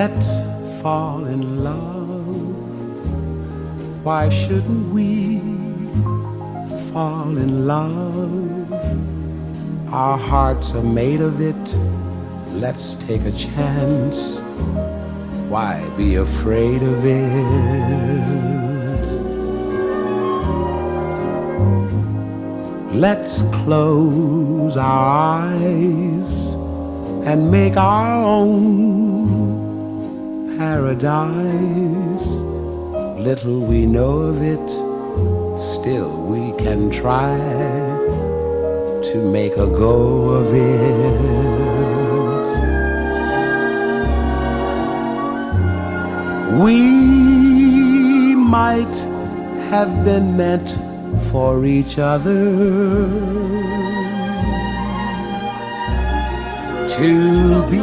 Let's fall in love. Why shouldn't we fall in love? Our hearts are made of it. Let's take a chance. Why be afraid of it? Let's close our eyes and make our own paradise. Little we know of it, still we can try to make a go of it. We might have been meant for each other, to be.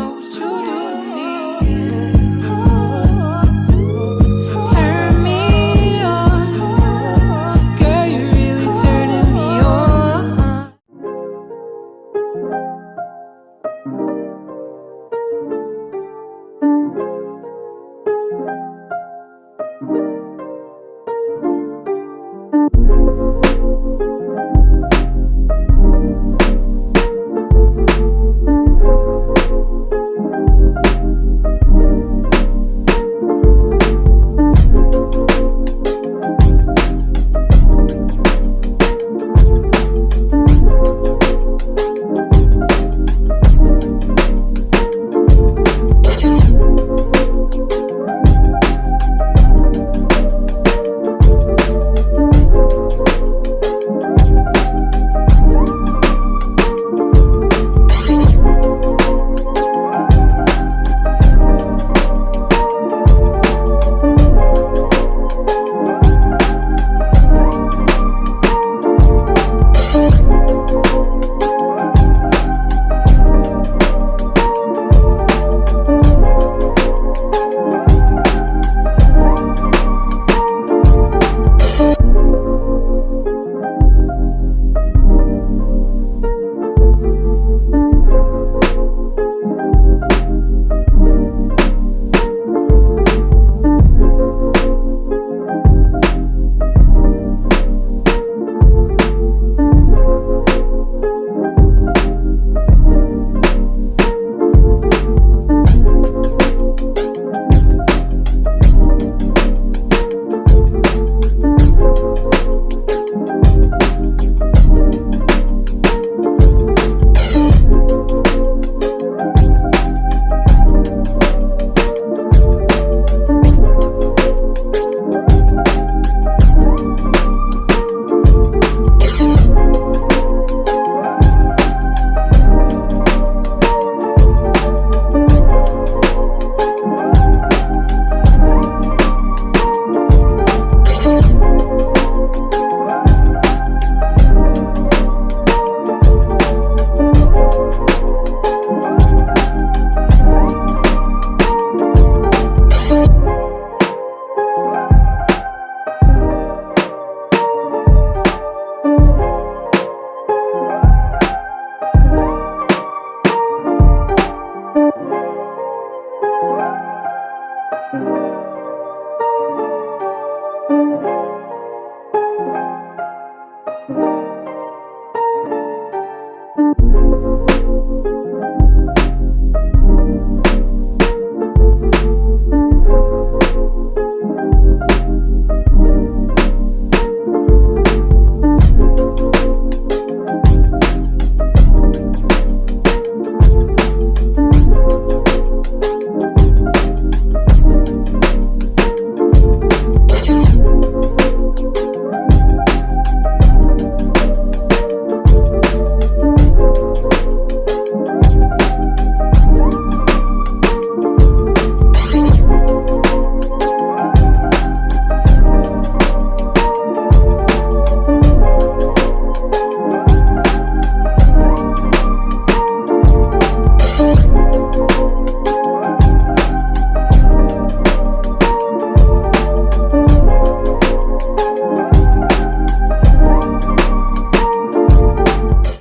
Thank you.